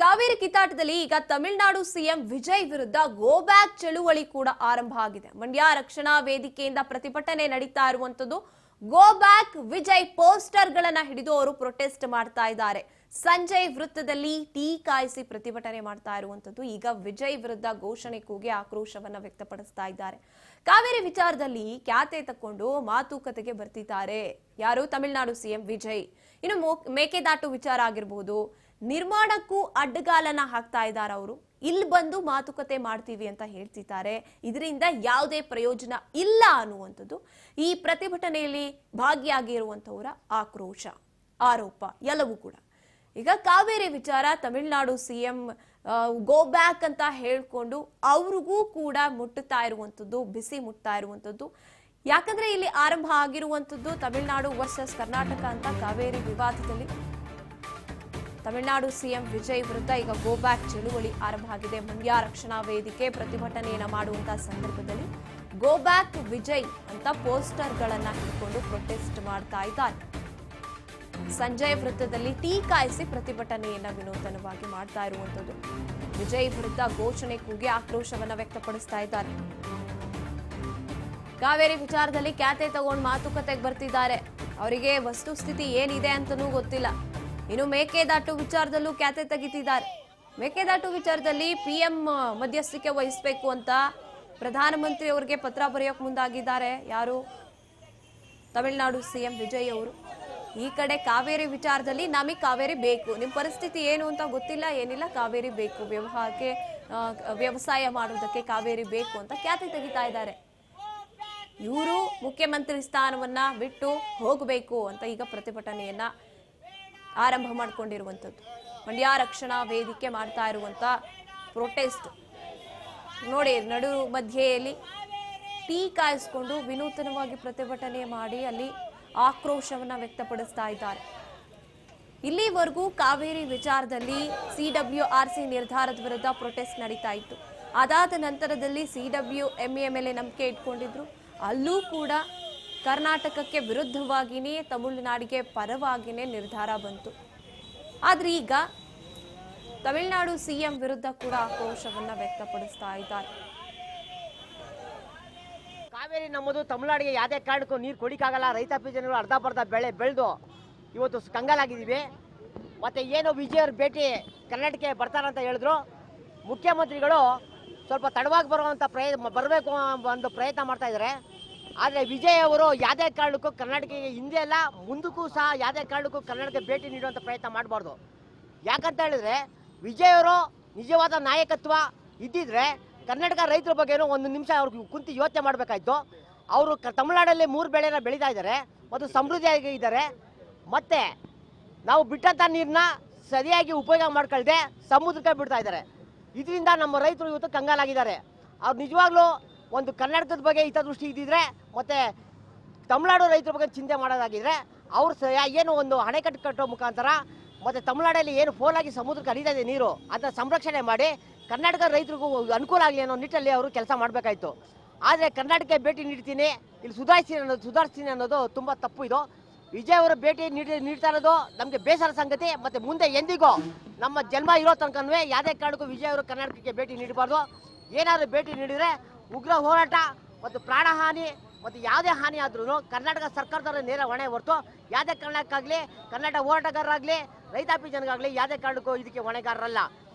ಕಾವೇರಿ ಕಿತ್ತಾಟದಲ್ಲಿ ಈಗ ತಮಿಳುನಾಡು ಸಿಎಂ ವಿಜಯ್ ವಿರುದ್ಧ go back ಚಳುವಳಿ ಕೂಡ ಆರಂಭ ಆಗಿದೆ. ಮಂಡ್ಯ ರಕ್ಷಣಾ ವೇದಿಕೆಯಿಂದ ಪ್ರತಿಭಟನೆ ನಡೀತಾ ಇರುವಂತದ್ದು. ಗೋ ಬ್ಯಾಕ್ ವಿಜಯ್ ಪೋಸ್ಟರ್ ಗಳನ್ನ ಹಿಡಿದು ಅವರು ಪ್ರೊಟೆಸ್ಟ್ ಮಾಡ್ತಾ ಇದ್ದಾರೆ. ಸಂಜಯ್ ವೃತ್ತದಲ್ಲಿ ಟೀ ಕಾಯಿಸಿ ಪ್ರತಿಭಟನೆ ಮಾಡ್ತಾ ಇರುವಂತದ್ದು. ಈಗ ವಿಜಯ್ ವಿರುದ್ಧ ಘೋಷಣೆ ಕೂಗಿ ಆಕ್ರೋಶವನ್ನ ವ್ಯಕ್ತಪಡಿಸ್ತಾ ಇದ್ದಾರೆ. ಕಾವೇರಿ ವಿಚಾರದಲ್ಲಿ ಖ್ಯಾತೆ ತಕ್ಕೊಂಡು ಮಾತುಕತೆಗೆ ಬರ್ತಿದ್ದಾರೆ ಯಾರು? ತಮಿಳುನಾಡು ಸಿಎಂ ವಿಜಯ್. ಇನ್ನು ಮೇಕೆದಾಟು ವಿಚಾರ ಆಗಿರಬಹುದು, ನಿರ್ಮಾಣಕ್ಕೂ ಅಡ್ಡಗಾಲನ್ನ ಹಾಕ್ತಾ ಇದ್ದಾರೆ ಅವರು. ಇಲ್ಲಿ ಬಂದು ಮಾತುಕತೆ ಮಾಡ್ತೀವಿ ಅಂತ ಹೇಳ್ತಿದ್ದಾರೆ. ಇದರಿಂದ ಯಾವುದೇ ಪ್ರಯೋಜನ ಇಲ್ಲ ಅನ್ನುವಂಥದ್ದು ಈ ಪ್ರತಿಭಟನೆಯಲ್ಲಿ ಭಾಗಿಯಾಗಿರುವಂತವರ ಆಕ್ರೋಶ, ಆರೋಪ ಎಲ್ಲವೂ ಕೂಡ. ಈಗ ಕಾವೇರಿ ವಿಚಾರ ತಮಿಳುನಾಡು ಸಿಎಂ ಗೋ ಬ್ಯಾಕ್ ಅಂತ ಹೇಳ್ಕೊಂಡು ಅವ್ರಿಗೂ ಕೂಡ ಮುಟ್ಟುತ್ತಾ ಇರುವಂಥದ್ದು, ಬಿಸಿ ಮುಟ್ತಾ ಇರುವಂಥದ್ದು. ಯಾಕಂದ್ರೆ ಇಲ್ಲಿ ಆರಂಭ ಆಗಿರುವಂಥದ್ದು ತಮಿಳುನಾಡು ವರ್ಸಸ್ ಕರ್ನಾಟಕ ಅಂತ. ಕಾವೇರಿ ವಿವಾದದಲ್ಲಿ ತಮಿಳುನಾಡು ಸಿಎಂ ವಿಜಯ್ ವಿರುದ್ಧ ಈಗ ಗೋ ಬ್ಯಾಕ್ ಚಳುವಳಿ ಆರಂಭ ಆಗಿದೆ. ಮಂಡ್ಯ ರಕ್ಷಣಾ ವೇದಿಕೆ ಪ್ರತಿಭಟನೆಯನ್ನ ಮಾಡುವಂತಹ ಸಂದರ್ಭದಲ್ಲಿ ಗೋ ಬ್ಯಾಕ್ ವಿಜಯ್ ಅಂತ ಪೋಸ್ಟರ್ ಗಳನ್ನ ಹಿಡ್ಕೊಂಡು ಪ್ರೊಟೆಸ್ಟ್ ಮಾಡ್ತಾ ಇದ್ದಾರೆ. ಸಂಜಯ್ ವೃತ್ತದಲ್ಲಿ ಟೀ ಕಾಯಿಸಿ ಪ್ರತಿಭಟನೆಯನ್ನ ವಿನೂತನವಾಗಿ ಮಾಡ್ತಾ ಇರುವಂತದ್ದು. ವಿಜಯ್ ವಿರುದ್ಧ ಘೋಷಣೆ ಕೂಗಿ ಆಕ್ರೋಶವನ್ನ ವ್ಯಕ್ತಪಡಿಸ್ತಾ ಇದ್ದಾರೆ. ಕಾವೇರಿ ವಿಚಾರದಲ್ಲಿ ಖ್ಯಾತೆ ತಗೊಂಡು ಮಾತುಕತೆಗೆ ಬರ್ತಿದ್ದಾರೆ. ಅವರಿಗೆ ವಸ್ತುಸ್ಥಿತಿ ಏನಿದೆ ಅಂತನೂ ಗೊತ್ತಿಲ್ಲ. ಇನ್ನು ಮೇಕೆದಾಟು ವಿಚಾರದಲ್ಲೂ ಖ್ಯಾತೆ ತೆಗಿತಿದ್ದಾರೆ. ಮೇಕೆದಾಟು ವಿಚಾರದಲ್ಲಿ ಪಿಎಂ ಮಧ್ಯಸ್ಥಿಕೆ ವಹಿಸಬೇಕು ಅಂತ ಪ್ರಧಾನಮಂತ್ರಿ ಅವರಿಗೆ ಪತ್ರ ಬರೆಯೋಕೆ ಮುಂದಾಗಿದ್ದಾರೆ ಯಾರು? ತಮಿಳುನಾಡು ಸಿಎಂ ವಿಜಯ್ ಅವರು. ಈ ಕಡೆ ಕಾವೇರಿ ವಿಚಾರದಲ್ಲಿ ನಮಗೆ ಕಾವೇರಿ ಬೇಕು, ನಿಮ್ಮ ಪರಿಸ್ಥಿತಿ ಏನು ಅಂತ ಗೊತ್ತಿಲ್ಲ, ಏನಿಲ್ಲ, ಕಾವೇರಿ ಬೇಕು, ವ್ಯವಸಾಯ ಮಾಡುವುದಕ್ಕೆ ಕಾವೇರಿ ಬೇಕು ಅಂತ ಖ್ಯಾತೆ ತೆಗಿತಾ ಇದ್ದಾರೆ. ಇವರು ಮುಖ್ಯಮಂತ್ರಿ ಸ್ಥಾನವನ್ನ ಬಿಟ್ಟು ಹೋಗಬೇಕು ಅಂತ ಈಗ ಪ್ರತಿಭಟನೆಯನ್ನ ಆರಂಭ ಮಾಡಿಕೊಂಡಿರುವಂಥದ್ದು. ಮಂಡ್ಯ ರಕ್ಷಣಾ ವೇದಿಕೆ ಮಾಡ್ತಾ ಇರುವಂತ ಪ್ರೊಟೆಸ್ಟ್ ನೋಡಿ, ನಡು ಮಧ್ಯೆಯಲ್ಲಿ ಟೀ ಕಾಯಿಸ್ಕೊಂಡು ವಿನೂತನವಾಗಿ ಪ್ರತಿಭಟನೆ ಮಾಡಿ ಅಲ್ಲಿ ಆಕ್ರೋಶವನ್ನ ವ್ಯಕ್ತಪಡಿಸ್ತಾ ಇದ್ದಾರೆ. ಇಲ್ಲಿವರೆಗೂ ಕಾವೇರಿ ವಿಚಾರದಲ್ಲಿ CWRC ನಿರ್ಧಾರದ ವಿರುದ್ಧ ಪ್ರೊಟೆಸ್ಟ್ ನಡೀತಾ ಇತ್ತು. ಅದಾದ ನಂತರದಲ್ಲಿ CWMA ಮೇಲೆ ನಂಬಿಕೆ ಇಟ್ಕೊಂಡಿದ್ರು. ಅಲ್ಲೂ ಕೂಡ ಕರ್ನಾಟಕಕ್ಕೆ ವಿರುದ್ಧವಾಗಿಯೇ, ತಮಿಳುನಾಡಿಗೆ ಪರವಾಗಿಯೇ ನಿರ್ಧಾರ ಬಂತು. ಆದ್ರೆ ಈಗ ತಮಿಳುನಾಡು ಸಿಎಂ ವಿರುದ್ಧ ಕೂಡ ಆಕ್ರೋಶವನ್ನ ವ್ಯಕ್ತಪಡಿಸ್ತಾ ಇದ್ದಾರೆ. ಕಾವೇರಿ ನಮ್ಮದು, ತಮಿಳುನಾಡಿಗೆ ಯಾವುದೇ ಕಾರಣಕ್ಕೂ ನೀರು ಕೊಡಿಕಾಗಲ್ಲ. ರೈತಾಪಿ ಜನರು ಅರ್ಧ ಬರ್ಧ ಬೆಳೆ ಬೆಳೆದು ಇವತ್ತು ಕಂಗಾಲಾಗಿದ್ದೀವಿ. ಮತ್ತು ಏನು ವಿಜಯವ್ರ ಭೇಟಿ ಕರ್ನಾಟಕಕ್ಕೆ ಬರ್ತಾರಂತ ಹೇಳಿದ್ರು. ಮುಖ್ಯಮಂತ್ರಿಗಳು ಸ್ವಲ್ಪ ತಡವಾಗಿ ಬರಬೇಕು ಒಂದು ಪ್ರಯತ್ನ ಮಾಡ್ತಾ ಇದ್ದಾರೆ. ಆದರೆ ವಿಜಯ್ ಅವರು ಯಾವುದೇ ಕಾರಣಕ್ಕೂ ಕರ್ನಾಟಕಕ್ಕೆ ಹಿಂದೆ ಅಲ್ಲ ಮುಂದಕ್ಕೂ ಸಹ ಯಾವುದೇ ಕಾರಣಕ್ಕೂ ಕರ್ನಾಟಕ ಭೇಟಿ ನೀಡುವಂಥ ಪ್ರಯತ್ನ ಮಾಡಬಾರ್ದು. ಯಾಕಂತ ಹೇಳಿದ್ರೆ ವಿಜಯ್ ಅವರು ನಿಜವಾದ ನಾಯಕತ್ವ ಇದ್ದಿದ್ರೆ ಕರ್ನಾಟಕ ರೈತರ ಬಗ್ಗೆನೂ ಒಂದು ನಿಮಿಷ ಅವ್ರಿಗೆ ಕುಂತು ಯೋಚನೆ ಮಾಡಬೇಕಾಯ್ತು. ಅವರು ತಮಿಳುನಾಡಲ್ಲಿ 3 ಬೆಳೆನ ಬೆಳೀತಾ ಇದ್ದಾರೆ ಮತ್ತು ಸಮೃದ್ಧಿಯಾಗಿ ಇದ್ದಾರೆ. ಮತ್ತು ನಾವು ಬಿಟ್ಟಂಥ ನೀರನ್ನ ಸರಿಯಾಗಿ ಉಪಯೋಗ ಮಾಡ್ಕೊಳ್ದೆ ಸಮುದ್ರಕ್ಕೆ ಬಿಡ್ತಾ ಇದ್ದಾರೆ. ಇದರಿಂದ ನಮ್ಮ ರೈತರು ಇವತ್ತು ಕಂಗಾಲಾಗಿದ್ದಾರೆ. ಅವ್ರು ನಿಜವಾಗ್ಲೂ ಒಂದು ಕರ್ನಾಟಕದ ಬಗ್ಗೆ ಹಿತದೃಷ್ಟಿ ಇದ್ದಿದ್ರೆ ಮತ್ತು ತಮಿಳುನಾಡು ರೈತರ ಬಗ್ಗೆ ಚಿಂತೆ ಮಾಡೋದಾಗಿದ್ರೆ ಅವ್ರು ಏನು ಒಂದು ಅಣೆಕಟ್ಟು ಕಟ್ಟೋ ಮುಖಾಂತರ ಮತ್ತು ತಮಿಳುನಾಡಲ್ಲಿ ಏನು ಫೋಲಾಗಿ ಸಮುದ್ರಕ್ಕೆ ಹರಿತಾ ಇದೆ ನೀರು, ಅದನ್ನ ಸಂರಕ್ಷಣೆ ಮಾಡಿ ಕರ್ನಾಟಕ ರೈತರಿಗೂ ಅನುಕೂಲ ಆಗಲಿ ಅನ್ನೋ ನಿಟ್ಟಲ್ಲಿ ಅವರು ಕೆಲಸ ಮಾಡಬೇಕಾಯ್ತು. ಆದರೆ ಕರ್ನಾಟಕಕ್ಕೆ ಭೇಟಿ ನೀಡ್ತೀನಿ, ಇಲ್ಲಿ ಸುಧಾರಿಸ್ತೀನಿ ಅನ್ನೋದು ತುಂಬ ತಪ್ಪು. ಇದು ವಿಜಯ್ ಅವರ ಭೇಟಿ ನೀಡ್ತಾ ಇರೋದು ನಮಗೆ ಬೇಸರ ಸಂಗತಿ. ಮತ್ತು ಮುಂದೆ ಎಂದಿಗೂ ನಮ್ಮ ಜನ್ಮ ಇರೋ ತನಕವೇ ಯಾವುದೇ ಕಾರಣಕ್ಕೂ ವಿಜಯ್ ಅವರು ಕರ್ನಾಟಕಕ್ಕೆ ಭೇಟಿ ನೀಡಬಾರ್ದು. ಏನಾದರೂ ಭೇಟಿ ನೀಡಿದರೆ ಉಗ್ರ ಹೋರಾಟ ಮತ್ತು ಪ್ರಾಣಹಾನಿ ಮತ್ತು ಯಾವುದೇ ಹಾನಿ ಆದ್ರೂ ಕರ್ನಾಟಕ ಸರ್ಕಾರದವರ ನೇರ ಹೊಣೆ ಹೊರತು ಯಾವುದೇ ಕಾರಣಕ್ಕಾಗಲಿ ಕರ್ನಾಟಕ ಹೋರಾಟಗಾರರಾಗಲಿ ರೈತಾಪಿ ಜನಗಾಗಲಿ ಯಾವುದೇ ಕಾರಣಕ್ಕೂ ಇದಕ್ಕೆ ಹೊಣೆಗಾರರಲ್ಲ.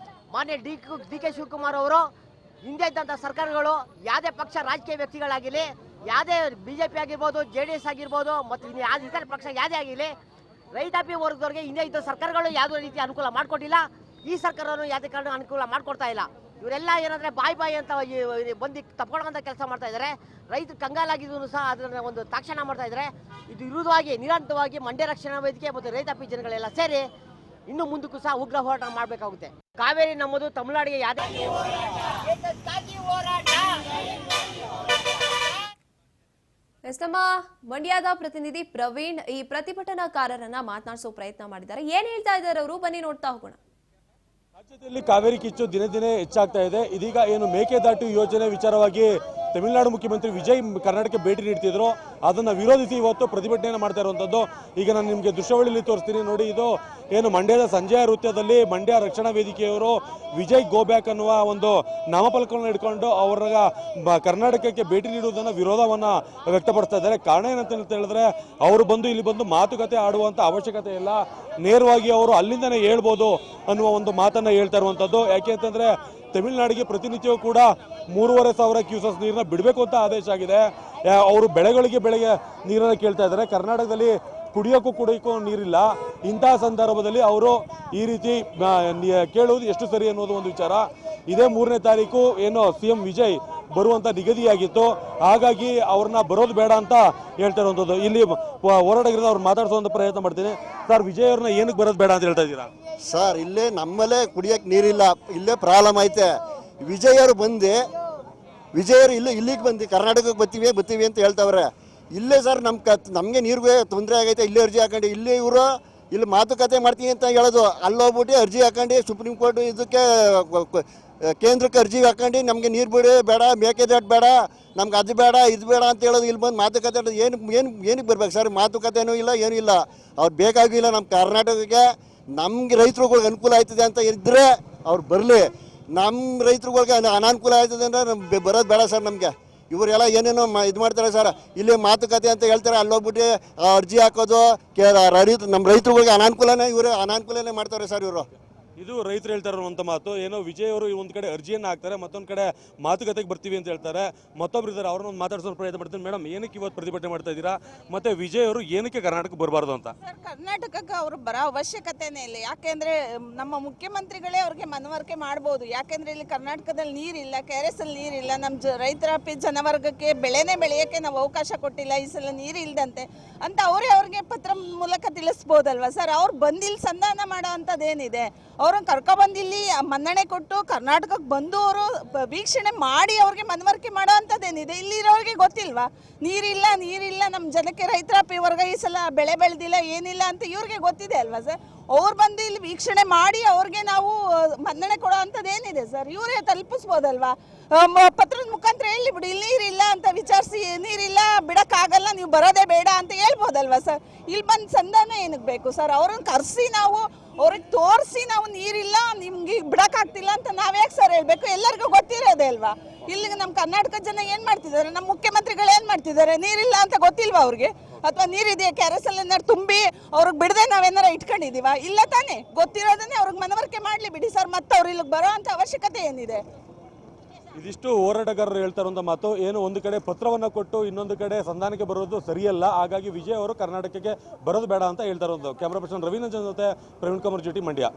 ಮಾನ್ಯ ಡಿ ಕೆ ಶಿವಕುಮಾರ್ ಅವರು ಹಿಂದೆ ಇದ್ದಂಥ ಸರ್ಕಾರಗಳು ಯಾವುದೇ ಪಕ್ಷ ರಾಜಕೀಯ ವ್ಯಕ್ತಿಗಳಾಗಿರಲಿ, ಯಾವುದೇ BJP ಆಗಿರ್ಬೋದು, JDS ಆಗಿರ್ಬೋದು, ಮತ್ತು ಇತರ ಪಕ್ಷ ಯಾವುದೇ ಆಗಿರಲಿ, ರೈತಾಪಿ ವರ್ಗದವ್ರಿಗೆ ಹಿಂದೆ ಇದ್ದ ಸರ್ಕಾರಗಳು ಯಾವುದೇ ರೀತಿ ಅನುಕೂಲ ಮಾಡಿಕೊಟ್ಟಿಲ್ಲ. ಈ ಸರ್ಕಾರವನ್ನು ಯಾವುದೇ ಕಾರಣ ಅನುಕೂಲ ಮಾಡಿಕೊಡ್ತಾ ಇಲ್ಲ. ಇವರೆಲ್ಲ ಏನಂದರೆ ಬಾಯಿ ಅಂತ ಬಂದು ತಪ್ಕೊಳ್ಳೋಂಥ ಕೆಲಸ ಮಾಡ್ತಾ ಇದ್ದಾರೆ. ರೈತರು ಕಂಗಾಲಾಗಿದ್ರು ಸಹ ಅದನ್ನು ಒಂದು ತಾಕ್ಷಣ ಮಾಡ್ತಾ ಇದ್ದಾರೆ. ಇದು ವಿರುದ್ಧವಾಗಿ ನಿರಂತರವಾಗಿ ಮಂಡ್ಯ ರಕ್ಷಣಾ ವೇದಿಕೆ ಮತ್ತು ರೈತಾಪಿ ಜನಗಳೆಲ್ಲ ಸೇರಿ ಇನ್ನು ಮುಂದಕ್ಕೂ ಸಹ ಉಗ್ರ ಹೋರಾಟ ಮಾಡಬೇಕಾಗುತ್ತೆ. ಕಾವೇರಿ ನಮ್ಮದು, ತಮಿಳುನಾಡಿಗೆ ಯಾವುದೇ ನಮ್ಮ ಮಂಡ್ಯದ ಪ್ರತಿನಿಧಿ ಪ್ರವೀಣ್ ಈ ಪ್ರತಿಭಟನಾಕಾರರನ್ನ ಮಾತನಾಡಿಸೋ ಪ್ರಯತ್ನ ಮಾಡಿದ್ದಾರೆ. ಏನ್ ಹೇಳ್ತಾ ಇದ್ದಾರೆ ಅವರು, ಬನ್ನಿ ನೋಡ್ತಾ ಹೋಗೋಣ. ರಾಜ್ಯದಲ್ಲಿ ಕಾವೇರಿ ಕಿಚ್ಚು ದಿನೇ ದಿನೇ ಹೆಚ್ಚಾಗ್ತಾ ಇದೆ. ಇದೀಗ ಏನು ಮೇಕೆದಾಟು ಯೋಜನೆ ವಿಚಾರವಾಗಿ ತಮಿಳುನಾಡು ಮುಖ್ಯಮಂತ್ರಿ ವಿಜಯ್ ಕರ್ನಾಟಕಕ್ಕೆ ಭೇಟಿ ನೀಡ್ತಿದ್ರು, ಅದನ್ನು ವಿರೋಧಿಸಿ ಇವತ್ತು ಪ್ರತಿಭಟನೆಯನ್ನು ಮಾಡ್ತಾ ಇರುವಂಥದ್ದು. ಈಗ ನಾನು ನಿಮಗೆ ದೃಶ್ಯಾವಳಿಯಲ್ಲಿ ತೋರಿಸ್ತೀನಿ ನೋಡಿ. ಇದು ಏನು ಮಂಡ್ಯದ ಸಂಜಯ ನೃತ್ಯದಲ್ಲಿ ಮಂಡ್ಯ ರಕ್ಷಣಾ ವೇದಿಕೆಯವರು ವಿಜಯ್ ಗೋ ಬ್ಯಾಕ್ ಅನ್ನುವ ಒಂದು ನಾಮಫಲಕವನ್ನು ಇಟ್ಕೊಂಡು ಅವರ ಕರ್ನಾಟಕಕ್ಕೆ ಭೇಟಿ ನೀಡುವುದನ್ನು ವಿರೋಧವನ್ನು ವ್ಯಕ್ತಪಡಿಸ್ತಾ ಇದ್ದಾರೆ. ಕಾರಣ ಏನಂತ ಹೇಳಿದ್ರೆ, ಅವರು ಇಲ್ಲಿ ಬಂದು ಮಾತುಕತೆ ಆಡುವಂಥ ಅವಶ್ಯಕತೆ ಇಲ್ಲ, ನೇರವಾಗಿ ಅವರು ಅಲ್ಲಿಂದನೇ ಹೇಳ್ಬೋದು ಅನ್ನುವ ಒಂದು ಮಾತನ್ನು ಹೇಳ್ತಾ ಇರುವಂಥದ್ದು. ಯಾಕೆ ಅಂತಂದರೆ ತಮಿಳುನಾಡಿಗೆ ಪ್ರತಿನಿತ್ಯವೂ ಕೂಡ 3,500 ಕ್ಯೂಸೆಸ್ ನೀರನ್ನ ಬಿಡಬೇಕು ಅಂತ ಆದೇಶ ಆಗಿದೆ. ಅವರು ಬೆಳೆಗಳಿಗೆ ನೀರನ್ನು ಕೇಳ್ತಾ ಇದ್ದಾರೆ. ಕರ್ನಾಟಕದಲ್ಲಿ ಕುಡಿಯೋಕ್ಕೂ ನೀರಿಲ್ಲ. ಇಂತಹ ಸಂದರ್ಭದಲ್ಲಿ ಅವರು ಈ ರೀತಿ ಕೇಳುವುದು ಎಷ್ಟು ಸರಿ ಅನ್ನೋದು ಒಂದು ವಿಚಾರ. ಇದೇ 3ನೇ ತಾರೀಕು ಏನು CM ವಿಜಯ್ ಬರುವಂಥ ನಿಗದಿಯಾಗಿತ್ತು, ಹಾಗಾಗಿ ಅವ್ರನ್ನ ಬರೋದು ಬೇಡ ಅಂತ ಹೇಳ್ತಾ ಇರುವಂಥದ್ದು. ಇಲ್ಲಿ ಹೋರಾಟಗಾರರು ಅವ್ರು ಮಾತಾಡಿಸುವಂಥ ಪ್ರಯತ್ನ ಮಾಡ್ತೀನಿ. ಸರ್, ವಿಜಯ್ ಅವ್ರನ್ನ ಏನಕ್ಕೆ ಬರೋದು ಬೇಡ ಅಂತ ಹೇಳ್ತಾ ಇದ್ದೀರಾ? ಸರ್, ಇಲ್ಲೇ ನಮ್ಮಲ್ಲೇ ಕುಡಿಯೋಕ್ಕೆ ನೀರಿಲ್ಲ, ಇಲ್ಲೇ ಪ್ರಾಬ್ಲಮ್ ಐತೆ. ವಿಜಯ್ ಅವರು ಇಲ್ಲಿಗೆ ಬಂದು ಕರ್ನಾಟಕಕ್ಕೆ ಬರ್ತೀವಿ ಅಂತ ಹೇಳ್ತಾವ್ರೆ. ಇಲ್ಲೇ ಸರ್ ನಮಗೆ ನೀರಿಗೆ ತೊಂದರೆ ಆಗೈತೆ, ಇಲ್ಲೇ ಅರ್ಜಿ ಹಾಕೊಂಡು ಇಲ್ಲಿ ಮಾತುಕತೆ ಮಾಡ್ತೀನಿ ಅಂತ ಹೇಳೋದು. ಅಲ್ಲೋಗ್ಬಿಟ್ಟು ಅರ್ಜಿ ಹಾಕೊಂಡು ಸುಪ್ರೀಂ ಕೋರ್ಟ್ ಇದಕ್ಕೆ ಕೇಂದ್ರಕ್ಕೆ ಅರ್ಜಿ ಹಾಕೊಂಡು ನಮಗೆ ನೀರು ಬೇಡ, ಮೇಕೆದಾಟು ಬೇಡ, ನಮ್ಗೆ ಅದು ಬೇಡ ಇದು ಬೇಡ ಅಂತ ಹೇಳೋದು. ಇಲ್ಲಿ ಬಂದು ಮಾತುಕತೆ ಏನಕ್ಕೆ ಬರ್ಬೇಕು ಸರ್? ಮಾತುಕತೆನೂ ಇಲ್ಲ, ಏನೂ ಇಲ್ಲ. ಅವ್ರು ಬೇಕಾಗಿಲ್ಲ. ನಮ್ಮ ಕರ್ನಾಟಕಕ್ಕೆ ನಮ್ಗೆ ರೈತರುಗಳಿಗೆ ಅನುಕೂಲ ಆಯ್ತದೆ ಅಂತ ಇದ್ದರೆ ಅವ್ರು ಬರಲಿ. ನಮ್ಮ ರೈತರುಗಳಿಗೆ ಅನಾನುಕೂಲ ಆಯ್ತದೆ ಅಂದರೆ ನಮ್ಗೆ ಬರೋದು ಬೇಡ ಸರ್. ನಮಗೆ ಇವರೆಲ್ಲ ಏನೇನೋ ಇದು ಮಾಡ್ತಾರೆ ಸರ್. ಇಲ್ಲಿ ಮಾತುಕತೆ ಅಂತ ಹೇಳ್ತಾರೆ, ಅಲ್ಲೋಗ್ಬಿಟ್ಟು ಅರ್ಜಿ ಹಾಕೋದು. ನಮ್ಮ ರೈತರುಗಳಿಗೆ ಅನಾನುಕೂಲನೇ ಮಾಡ್ತಾರೆ ಸರ್ ಇವರು. ಇದು ರೈತರು ಹೇಳ್ತಾ ಇರುವಂಥ ಮಾತು. ಏನೋ ವಿಜಯ್ ಅವರು ಒಂದು ಕಡೆ ಅರ್ಜಿಯನ್ನು ಹಾಕ್ತಾರೆ, ಮತ್ತೊಂದು ಕಡೆ ಮಾತುಕತೆಗೆ ಬರ್ತೀವಿ ಅಂತ ಹೇಳ್ತಾರೆ. ಮತ್ತೊಬ್ರು ಇದ್ದಾರೆ, ಅವ್ರನ್ನ ಮಾತಾಡ್ಸೋ ಪ್ರಯತ್ನ ಮಾಡ್ತೀನಿ. ಮೇಡಮ್, ಏನಕ್ಕೆ ಇವತ್ತು ಪ್ರತಿಭಟನೆ ಮಾಡ್ತಾ ಇದ್ದೀರಾ? ಮತ್ತೆ ವಿಜಯ್ ಅವರು ಏನಕ್ಕೆ ಕರ್ನಾಟಕಕ್ಕೆ ಬರಬಾರ್ದು ಅಂತ? ಸರ್, ಕರ್ನಾಟಕಕ್ಕೆ ಅವರು ಬರೋ ಅವಶ್ಯಕತೆನೇ ಇಲ್ಲ. ಯಾಕೆಂದ್ರೆ ನಮ್ಮ ಮುಖ್ಯಮಂತ್ರಿಗಳೇ ಅವ್ರಿಗೆ ಮನವರಿಕೆ ಮಾಡ್ಬೋದು. ಯಾಕೆಂದ್ರೆ ಇಲ್ಲಿ ಕರ್ನಾಟಕದಲ್ಲಿ ನೀರಿಲ್ಲ, KRS ಅಲ್ಲಿ ನೀರಿಲ್ಲ. ನಮ್ಮ ರೈತರ ಜನವರ್ಗಕ್ಕೆ ಬೆಳೆನೇ ಬೆಳೆಯೋಕ್ಕೆ ನಾವು ಅವಕಾಶ ಕೊಟ್ಟಿಲ್ಲ, ಈ ಸಲ ನೀರು ಇಲ್ದಂತೆ ಅಂತ ಅವ್ರಿಗೆ ಪತ್ರ ಮೂಲಕ ತಿಳಿಸ್ಬೋದಲ್ವಾ ಸರ್? ಅವ್ರು ಬಂದಿಲ್ಲಿ ಸಂಧಾನ ಮಾಡೋ ಅಂಥದ್ದೇನಿದೆ? ಅವ್ರನ್ನ ಕರ್ಕೊಬಂದಿಲ್ಲಿ ಮನ್ನಣೆ ಕೊಟ್ಟು ಕರ್ನಾಟಕಕ್ಕೆ ಬಂದು ಅವರು ವೀಕ್ಷಣೆ ಮಾಡಿ ಅವ್ರಿಗೆ ಮನವರಿಕೆ ಮಾಡೋ ಅಂಥದ್ದೇನಿದೆ? ಇಲ್ಲಿರೋರಿಗೆ ಗೊತ್ತಿಲ್ವಾ? ನೀರಿಲ್ಲ, ನಮ್ಮ ಜನಕ್ಕೆ ರೈತರ ವರ್ಗ ಈ ಸಲ ಬೆಳೆ ಬೆಳೆದಿಲ್ಲ, ಏನಿಲ್ಲ ಅಂತ ಇವ್ರಿಗೆ ಗೊತ್ತಿದೆ ಅಲ್ವಾ ಸರ್? ಅವ್ರು ಬಂದು ಇಲ್ಲಿ ವೀಕ್ಷಣೆ ಮಾಡಿ ಅವ್ರಿಗೆ ನಾವು ಮನ್ನಣೆ ಕೊಡೋ ಅಂಥದ್ದೇನಿದೆ ಸರ್? ಇವರೇ ತಲುಪಿಸ್ಬೋದಲ್ವಾ? ಪತ್ರದ ಮುಖಾಂತರ ಹೇಳಿ ಬಿಡಿ, ಇಲ್ಲಿ ನೀರಿಲ್ಲ ಅಂತ ವಿಚಾರಿಸಿ, ನೀರಿಲ್ಲ ಬಿಡಕ್ಕಾಗಲ್ಲ, ನೀವು ಬರೋದೇ ಬೇಡ ಅಂತ ಹೇಳ್ಬೋದಲ್ವಾ ಸರ್? ಇಲ್ಲಿ ಬಂದು ಸಂಧಾನ ಏನಕ್ಕೆ ಬೇಕು ಸರ್? ಅವ್ರನ್ನ ಕರೆಸಿ ನಾವು ಅವ್ರಿಗೆ ತೋರಿಸಿ ನಾವು ನೀರಿಲ್ಲ, ನಿಮ್ಗೆ ಬಿಡಕ್ಕಾಗ್ತಿಲ್ಲ ಅಂತ ನಾವ್ಯಾಕೆ ಸರ್ ಹೇಳ್ಬೇಕು? ಎಲ್ಲರಿಗೂ ಗೊತ್ತಿರೋದೇ ಅಲ್ವಾ? ಇಲ್ಲಿಗೆ ನಮ್ಮ ಕರ್ನಾಟಕ ಜನ ಏನು ಮಾಡ್ತಿದ್ದಾರೆ, ನಮ್ಮ ಮುಖ್ಯಮಂತ್ರಿಗಳು ಏನು ಮಾಡ್ತಿದ್ದಾರೆ? ನೀರಿಲ್ಲ ಅಂತ ಗೊತ್ತಿಲ್ವಾ ಅವ್ರಿಗೆ? ಅಥವಾ ನೀರಿದೆಯಾ KRS ಅಲ್ಲಿ ಏನಾರು ತುಂಬಿ ಅವ್ರಿಗೆ ಬಿಡದೆ ನಾವೇನಾರ ಇಟ್ಕೊಂಡಿದೀವ? ಇಲ್ಲ ತಾನೇ? ಗೊತ್ತಿರೋದನ್ನೇ ಅವ್ರಿಗೆ ಮನವರಿಕೆ ಮಾಡಲಿ ಬಿಡಿ ಸರ್. ಮತ್ತೆ ಅವ್ರು ಇಲ್ಲಿಗೆ ಬರೋ ಅಂತ ಅವಶ್ಯಕತೆ ಏನಿದೆ? ಇದಿಷ್ಟು ಹೋರಾಟಗಾರರು ಹೇಳ್ತಾ ಇರುವಂಥ ಮಾತು. ಏನು ಒಂದು ಕಡೆ ಪತ್ರವನ್ನು ಕೊಟ್ಟು ಇನ್ನೊಂದು ಕಡೆ ಸಂಧಾನಕ್ಕೆ ಬರೋದು ಸರಿಯಲ್ಲ, ಹಾಗಾಗಿ ವಿಜಯ್ ಅವರು ಕರ್ನಾಟಕಕ್ಕೆ ಬರೋದು ಬೇಡ ಅಂತ ಹೇಳ್ತಾ ಇರೋದು. ಕ್ಯಾಮ್ರಾ ಪರ್ಸನ್ ರವೀಂದ್ರನ್ ಜೊತೆ ಪ್ರವೀಣ್ ಕುಮಾರ್ ಜೊತೆ, ಮಂಡ್ಯ.